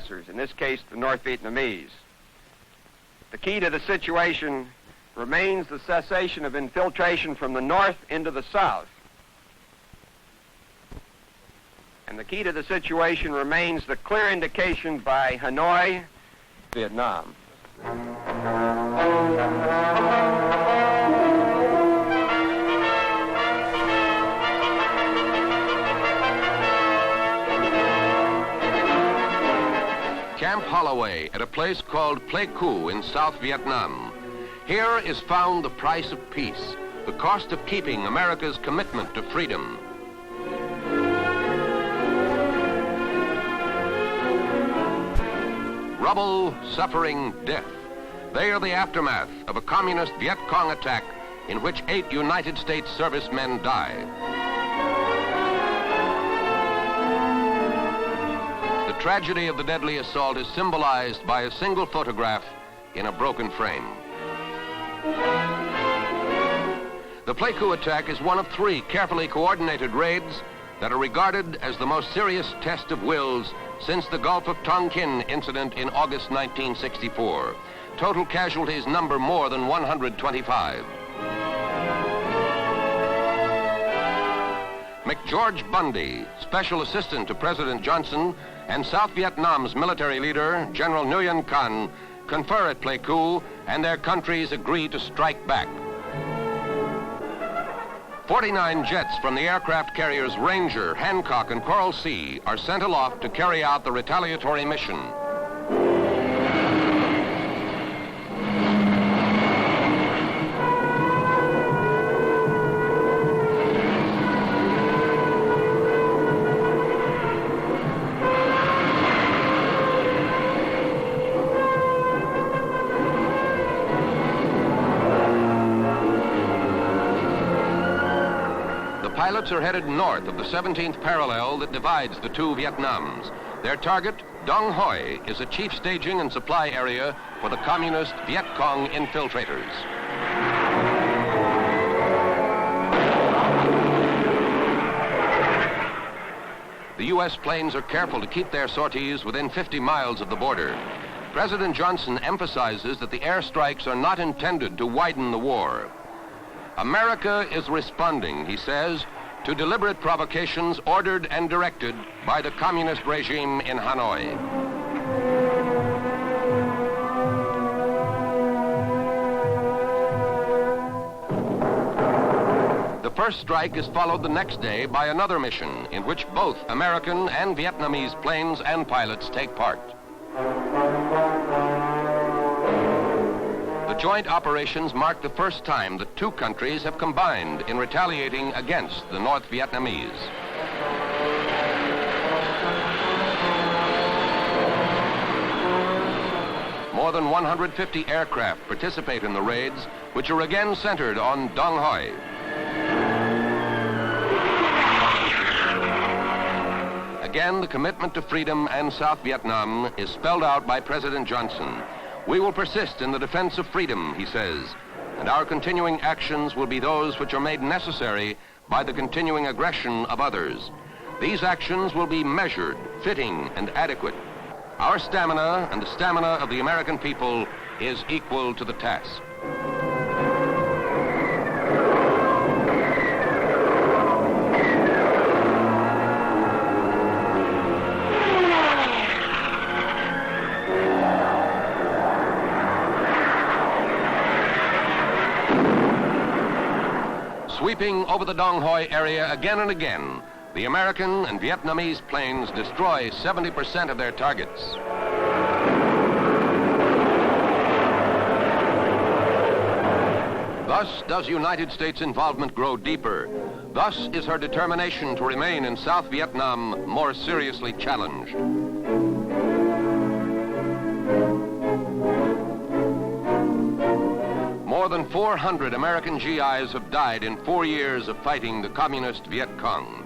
in this case the North Vietnamese. The key to the situation remains the cessation of infiltration from the north into the south. And the key to the situation remains the clear indication by Hanoi, Vietnam. Camp Holloway at a place called Pleiku in South Vietnam. Here is found the price of peace, the cost of keeping America's commitment to freedom. Rubble, suffering, death. They are the aftermath of a communist Viet Cong attack in which 8 United States servicemen died. The tragedy of the deadly assault is symbolized by a single photograph in a broken frame. The Pleiku attack is one of 3 carefully coordinated raids that are regarded as the most serious test of wills since the Gulf of Tonkin incident in August 1964. Total casualties number more than 125. McGeorge Bundy, Special Assistant to President Johnson, and South Vietnam's military leader, General Nguyen Can, confer at Pleiku, and their countries agree to strike back. 49 jets from the aircraft carriers Ranger, Hancock, and Coral Sea are sent aloft to carry out the retaliatory mission. Pilots are headed north of the 17th parallel that divides the 2 Vietnams. Their target, Dong Hoi, is a chief staging and supply area for the communist Viet Cong infiltrators. The U.S. planes are careful to keep their sorties within 50 miles of the border. President Johnson emphasizes that the airstrikes are not intended to widen the war. America is responding, he says, to deliberate provocations ordered and directed by the communist regime in Hanoi. The first strike is followed the next day by another mission in which both American and Vietnamese planes and pilots take part. The joint operations mark the first time that 2 countries have combined in retaliating against the North Vietnamese. More than 150 aircraft participate in the raids, which are again centered on Dong Hoi. Again, the commitment to freedom and South Vietnam is spelled out by President Johnson. We will persist in the defense of freedom, he says, and our continuing actions will be those which are made necessary by the continuing aggression of others. These actions will be measured, fitting, and adequate. Our stamina and the stamina of the American people is equal to the task. Sweeping over the Dong Hoi area again and again, the American and Vietnamese planes destroy 70% of their targets. Thus does United States involvement grow deeper. Thus is her determination to remain in South Vietnam more seriously challenged. More than 400 American GIs have died in 4 years of fighting the communist Viet Cong.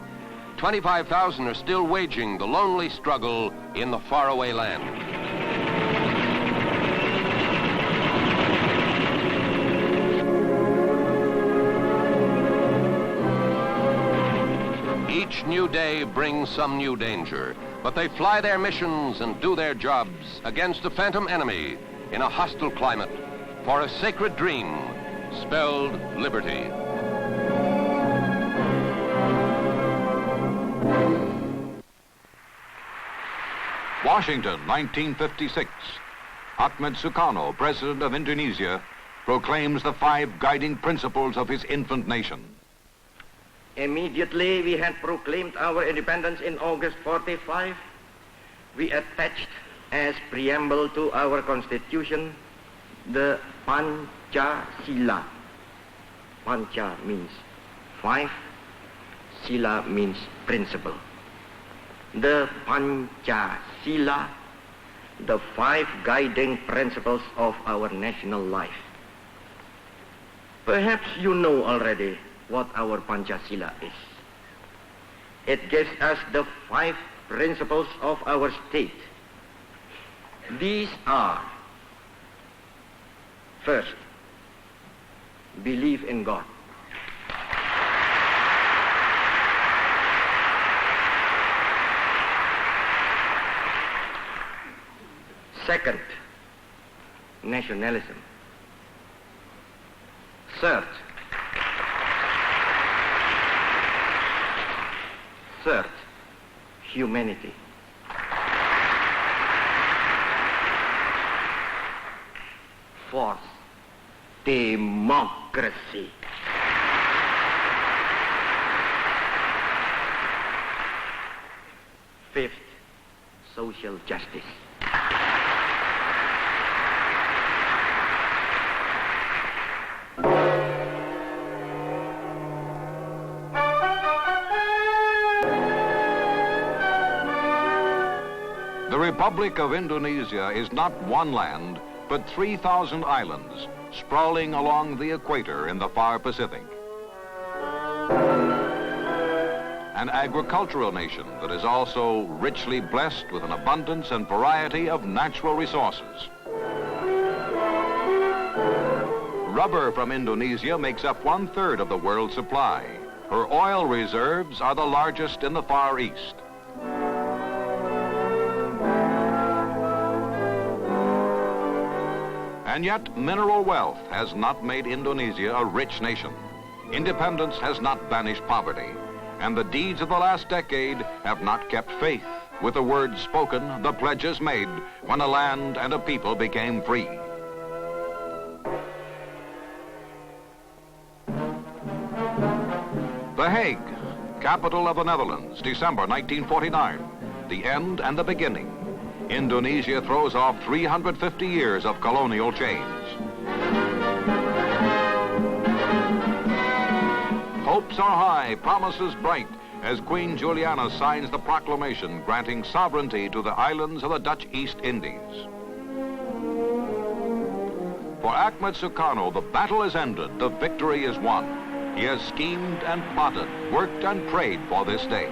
25,000 are still waging the lonely struggle in the faraway land. Each new day brings some new danger, but they fly their missions and do their jobs against a phantom enemy in a hostile climate for a sacred dream spelled liberty. Washington, 1956. Achmed Sukarno, President of Indonesia, proclaims the 5 guiding principles of his infant nation. Immediately we had proclaimed our independence in August 45. We attached as preamble to our constitution the Pancasila. Panca means 5, Sila means principle. The Pancasila, the 5 guiding principles of our national life. Perhaps you know already what our Pancasila is. It gives us the 5 principles of our state. These are: first, believe in God. Second, nationalism. Third, humanity. Fourth, democracy. Fifth, social justice. The Republic of Indonesia is not one land, but 3,000 islands sprawling along the equator in the far Pacific. An agricultural nation that is also richly blessed with an abundance and variety of natural resources. Rubber from Indonesia makes up 1/3 of the world's supply. Her oil reserves are the largest in the Far East. And yet, mineral wealth has not made Indonesia a rich nation. Independence has not banished poverty. And the deeds of the last decade have not kept faith with the words spoken, the pledges made, when a land and a people became free. The Hague, capital of the Netherlands, December 1949. The end and the beginning. Indonesia throws off 350 years of colonial chains. Hopes are high, promises bright, as Queen Juliana signs the proclamation granting sovereignty to the islands of the Dutch East Indies. For Achmed Sukarno, the battle is ended, the victory is won. He has schemed and plotted, worked and prayed for this day.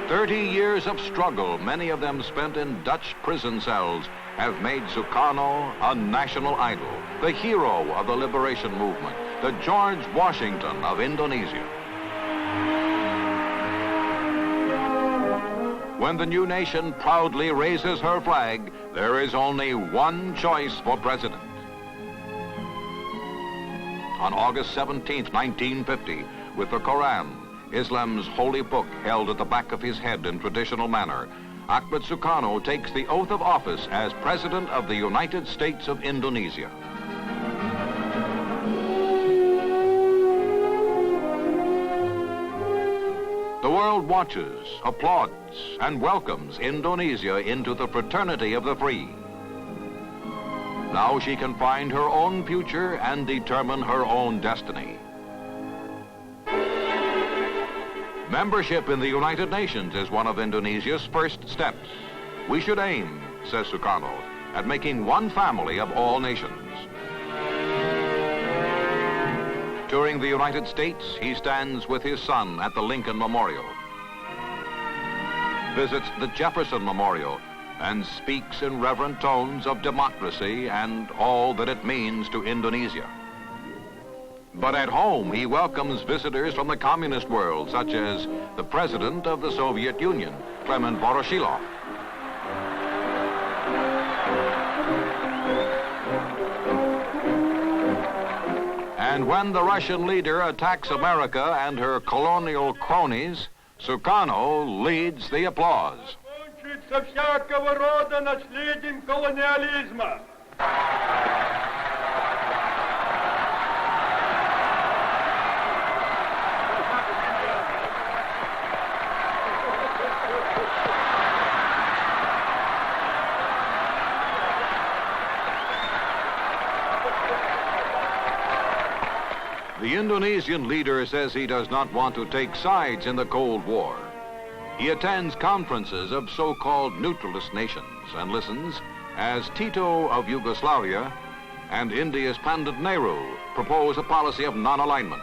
30 years of struggle, many of them spent in Dutch prison cells, have made Sukarno a national idol, the hero of the liberation movement, the George Washington of Indonesia. When the new nation proudly raises her flag, there is only one choice for president. On August 17, 1950, with the Koran, Islam's holy book, held at the back of his head in traditional manner, Achmed Sukarno takes the oath of office as President of the United States of Indonesia. The world watches, applauds, and welcomes Indonesia into the fraternity of the free. Now she can find her own future and determine her own destiny. Membership in the United Nations is one of Indonesia's first steps. We should aim, says Sukarno, at making one family of all nations. Touring the United States, he stands with his son at the Lincoln Memorial, visits the Jefferson Memorial, and speaks in reverent tones of democracy and all that it means to Indonesia. But at home, he welcomes visitors from the communist world, such as the president of the Soviet Union, Clement Voroshilov. And when the Russian leader attacks America and her colonial cronies, Sukarno leads the applause. Со всякого рода наследием колониализма. The Indonesian leader says he does not want to take sides in the Cold War. He attends conferences of so-called neutralist nations and listens as Tito of Yugoslavia and India's Pandit Nehru propose a policy of non-alignment.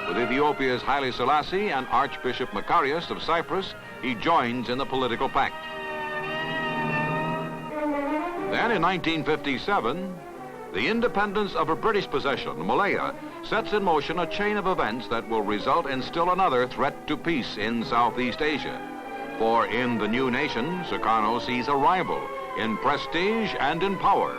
With Ethiopia's Haile Selassie and Archbishop Macarius of Cyprus, he joins in the political pact. Then in 1957, the independence of a British possession, Malaya, sets in motion a chain of events that will result in still another threat to peace in Southeast Asia. For in the new nation, Sukarno sees a rival in prestige and in power.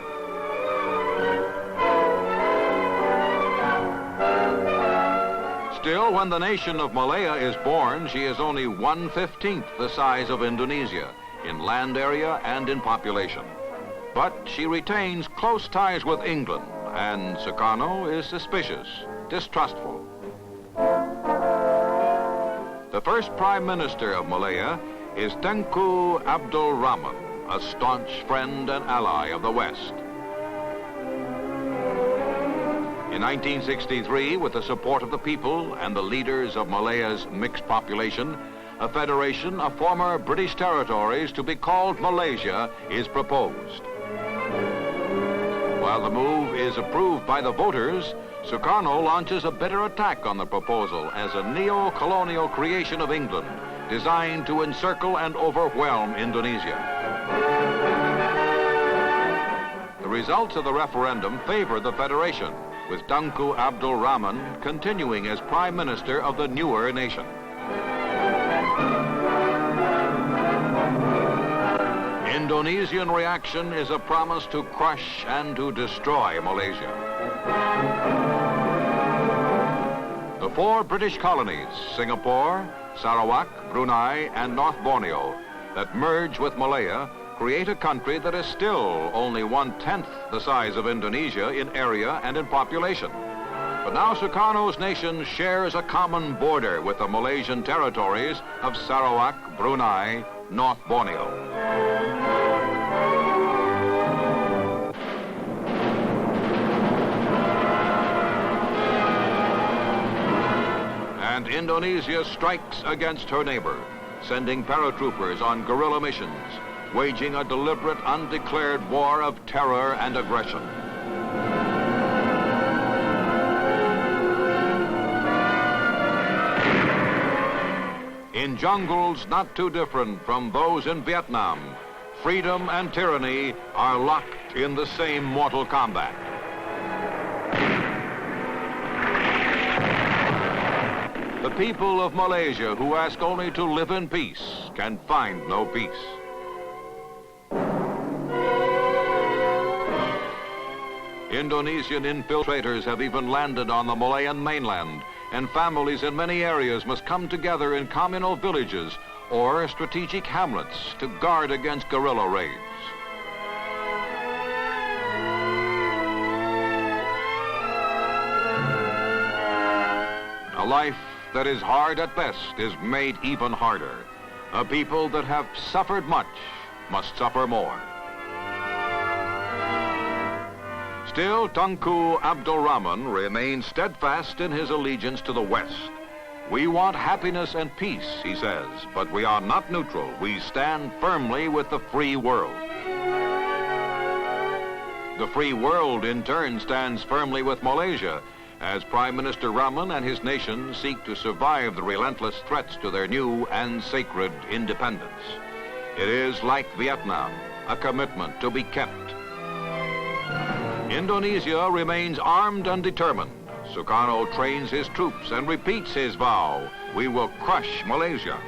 Still, when the nation of Malaya is born, she is only 1/15 the size of Indonesia in land area and in population. But she retains close ties with England, and Sukarno is suspicious, distrustful. The first Prime Minister of Malaya is Tengku Abdul Rahman, a staunch friend and ally of the West. In 1963, with the support of the people and the leaders of Malaya's mixed population, a federation of former British territories to be called Malaysia is proposed. While the move is approved by the voters, Sukarno launches a bitter attack on the proposal as a neo-colonial creation of England designed to encircle and overwhelm Indonesia. The results of the referendum favor the federation, with Tengku Abdul Rahman continuing as Prime Minister of the newer nation. Indonesian reaction is a promise to crush and to destroy Malaysia. The four British colonies, Singapore, Sarawak, Brunei, and North Borneo, that merge with Malaya, create a country that is still only 1/10 the size of Indonesia in area and in population. But now Sukarno's nation shares a common border with the Malaysian territories of Sarawak, Brunei, North Borneo. And Indonesia strikes against her neighbor, sending paratroopers on guerrilla missions, waging a deliberate, undeclared war of terror and aggression. In jungles not too different from those in Vietnam, freedom and tyranny are locked in the same mortal combat. The people of Malaysia who ask only to live in peace can find no peace. Indonesian infiltrators have even landed on the Malayan mainland, and families in many areas must come together in communal villages or strategic hamlets to guard against guerrilla raids. A life that is hard at best is made even harder. A people that have suffered much must suffer more. Still, Tengku Abdul Rahman remains steadfast in his allegiance to the West. We want happiness and peace, he says, but we are not neutral. We stand firmly with the free world. The free world, in turn, stands firmly with Malaysia, as Prime Minister Rahman and his nation seek to survive the relentless threats to their new and sacred independence. It is, like Vietnam, a commitment to be kept. Indonesia remains armed and determined. Sukarno trains his troops and repeats his vow, we will crush Malaysia.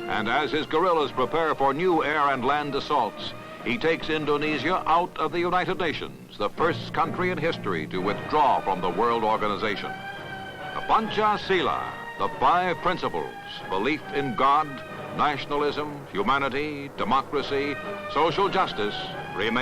And as his guerrillas prepare for new air and land assaults, he takes Indonesia out of the United Nations, the first country in history to withdraw from the World Organization. The Pancasila, the 5 principles, belief in God, nationalism, humanity, democracy, social justice, remain